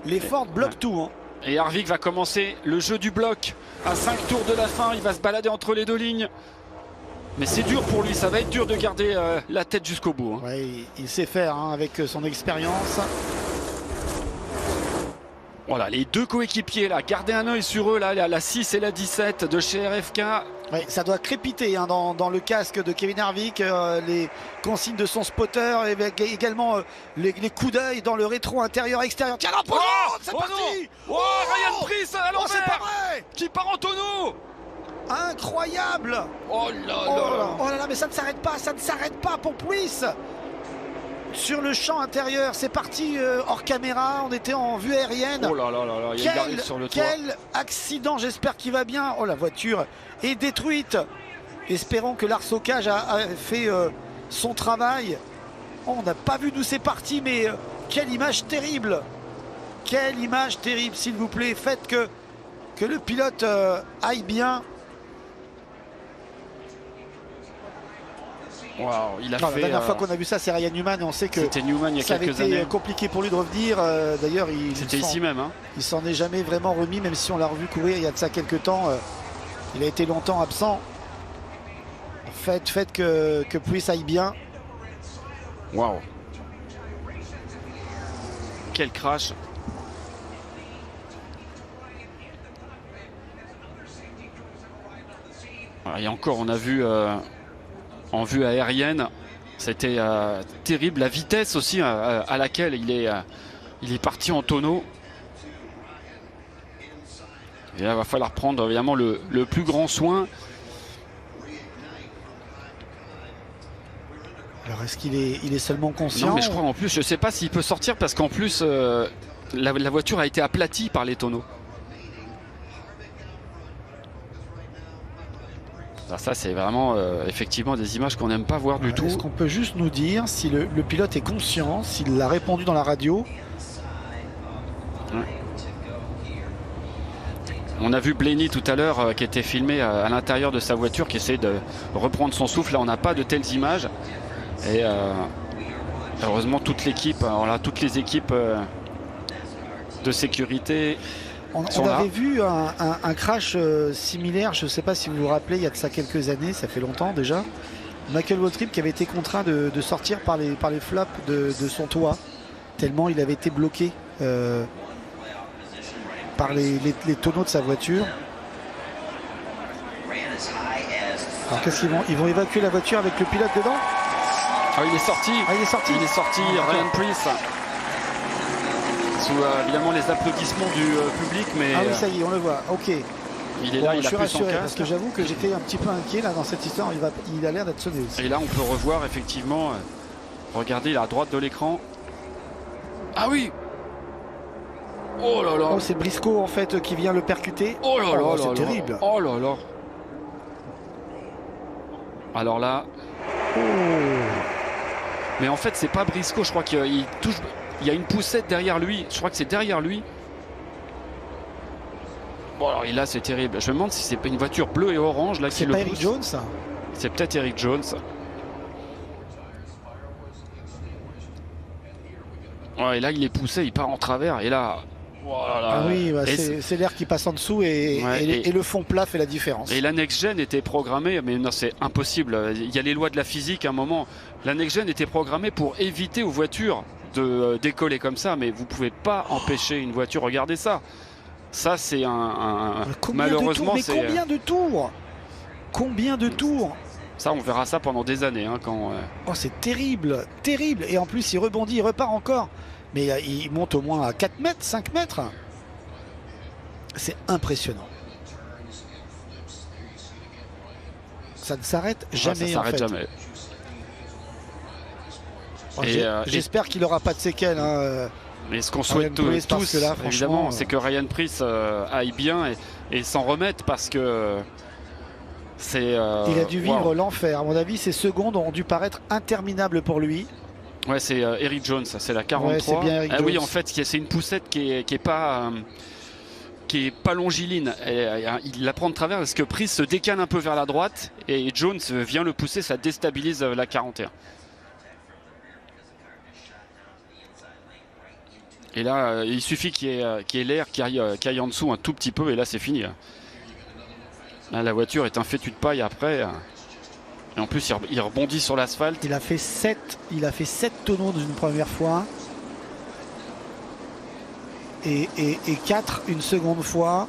Les Ford bloquent tout. Hein. Et Harvick va commencer le jeu du bloc. À 5 tours de la fin, il va se balader entre les deux lignes. Mais c'est dur pour lui, ça va être dur de garder la tête jusqu'au bout. Hein. Ouais, il sait faire hein, avec son expérience. Voilà, les deux coéquipiers là, gardez un œil sur eux, là, la 6 et la 17 de chez RFK. Ouais, ça doit crépiter hein, dans le casque de Kevin Harvick, les consignes de son spotter et également les coups d'œil dans le rétro intérieur-extérieur. Tiens, là, c'est parti. Oh, Ryan Preece à l'envers, c'est pas vrai, qui part en tonneau. Incroyable. Oh là là, mais ça ne s'arrête pas pour Preece. Sur le champ intérieur, c'est parti hors caméra, on était en vue aérienne. Oh là là là là, il arrive sur le toit. Quel accident, j'espère qu'il va bien. Oh, la voiture est détruite. Espérons que l'arsocage a fait son travail. Oh, on n'a pas vu d'où c'est parti, mais quelle image terrible. Quelle image terrible, s'il vous plaît. Faites que le pilote aille bien. Wow, il a fait, la dernière fois qu'on a vu ça, c'est Ryan Newman, et on sait que c'était Newman il y a quelques années. Ça avait été compliqué pour lui de revenir. D'ailleurs, c'était ici même. Hein. Il s'en est jamais vraiment remis, même si on l'a revu courir il y a de ça quelques temps. Il a été longtemps absent. Faites que Preece aille bien. Waouh. Quel crash. Et encore, on a vu en vue aérienne, c'était terrible. La vitesse aussi à laquelle il est parti en tonneau. Et là, il va falloir prendre évidemment le plus grand soin. Alors, est-ce qu'il est seulement conscient? Non, mais je crois en plus, je ne sais pas s'il peut sortir parce qu'en plus, la voiture a été aplatie par les tonneaux. Alors ça, c'est vraiment effectivement des images qu'on n'aime pas voir du tout. Est-ce qu'on peut juste nous dire si le pilote est conscient, s'il l'a répondu dans la radio? Ouais. On a vu Blaney tout à l'heure qui était filmé à l'intérieur de sa voiture, qui essaie de reprendre son souffle. Là, on n'a pas de telles images. Et heureusement, toute l'équipe, toutes les équipes de sécurité. On avait vu un crash similaire, je ne sais pas si vous vous rappelez, il y a de ça quelques années, ça fait longtemps déjà. Michael Waltrip qui avait été contraint de sortir par les flaps de son toit, tellement il avait été bloqué par les tonneaux de sa voiture. Alors qu'est-ce qu'ils vont? Ils vont évacuer la voiture avec le pilote dedans? Ah, il est sorti. Il est sorti, Ryan Preece. Sous évidemment les applaudissements du public, mais ah oui, ça y est, on le voit. Ok. Il est là, il a plus son casque. Parce que j'avoue que j'étais un petit peu inquiet là dans cette histoire. Il a l'air d'être sonné aussi. Et là, on peut revoir effectivement. Regardez, il est à droite de l'écran. Ah oui. Oh là là. Oh, c'est Briscoe en fait qui vient le percuter. Oh là là, c'est terrible. Oh là là. Alors là. Oh. Mais en fait, c'est pas Briscoe. Je crois qu'il touche. Il y a une poussette derrière lui. Je crois que c'est derrière lui. Bon, alors là, c'est terrible. Je me demande si c'est pas une voiture bleue et orange là qui le pousse. C'est pas Eric Jones, ça? C'est peut-être Eric Jones. Ouais, et là, il est poussé, il part en travers. Et là. Voilà. Ah oui, bah c'est l'air qui passe en dessous et le fond plat fait la différence. Et la next-gen était programmée, mais non, c'est impossible. Il y a les lois de la physique à un moment. La next-gen était programmée pour éviter aux voitures de décoller comme ça, mais vous pouvez pas empêcher une voiture. Regardez ça. Ça, c'est malheureusement, c'est combien de tours? Combien de tours? Ça, on verra ça pendant des années. Hein, quand. Oh, c'est terrible, terrible. Et en plus, il rebondit, il repart encore. Mais il monte au moins à 4 mètres, 5 mètres. C'est impressionnant. Ça ne s'arrête jamais. Ça s'arrête jamais. J'espère qu'il n'aura pas de séquelles. Hein. Mais ce qu'on souhaite tous, là, évidemment, c'est que Ryan Preece aille bien et s'en remette, parce que c'est... il a dû vivre l'enfer. À mon avis, ces secondes ont dû paraître interminables pour lui. Ouais, c'est Eric Jones, c'est la 43. Ouais, c'est bien Eric Jones. Oui, en fait, c'est une poussette qui est pas longiligne. Il la prend de travers parce que Preece se décale un peu vers la droite et Jones vient le pousser, ça déstabilise la 41. Et là, il suffit qu'il y ait l'air qui aille en dessous un tout petit peu, et là c'est fini. Là, la voiture est un fétu de paille après. Et en plus, il rebondit sur l'asphalte. Il a fait 7 tonneaux dans une première fois. Et 4 une seconde fois.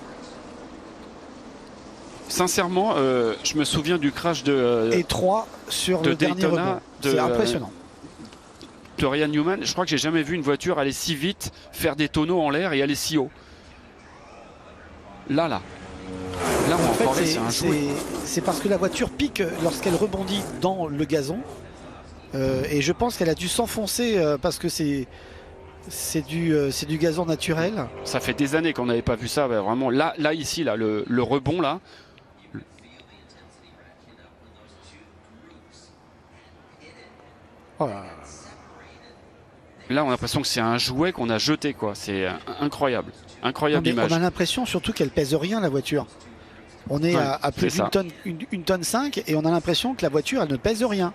Sincèrement, je me souviens du crash de... et 3 sur le dernier Daytona, rebond. C'est impressionnant. De Ryan Newman. Je crois que j'ai jamais vu une voiture aller si vite, faire des tonneaux en l'air et aller si haut. Là, on En va fait, parler, c'est un jouet. c'est parce que la voiture pique lorsqu'elle rebondit dans le gazon. Et je pense qu'elle a dû s'enfoncer parce que c'est du gazon naturel. Ça fait des années qu'on n'avait pas vu ça. Vraiment, là ici, le rebond, là. Oh là là. Là, on a l'impression que c'est un jouet qu'on a jeté, quoi. C'est incroyable. Incroyable image. On a l'impression surtout qu'elle pèse rien, la voiture. On est à plus d'une tonne, une tonne 5, et on a l'impression que la voiture, elle ne pèse rien.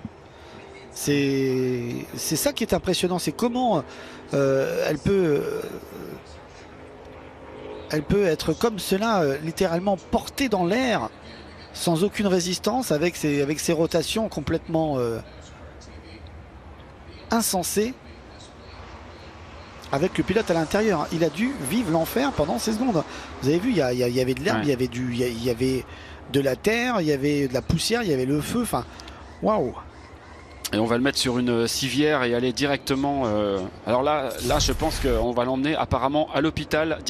C'est ça qui est impressionnant. C'est comment elle peut être comme cela, littéralement portée dans l'air, sans aucune résistance, avec ses rotations complètement insensées. Avec le pilote à l'intérieur, il a dû vivre l'enfer pendant ces secondes. Vous avez vu, il y avait de l'herbe, ouais. il y avait de la terre, il y avait de la poussière, il y avait le feu. Enfin, waouh! Et on va le mettre sur une civière et aller directement. Alors là, je pense qu'on va l'emmener apparemment à l'hôpital.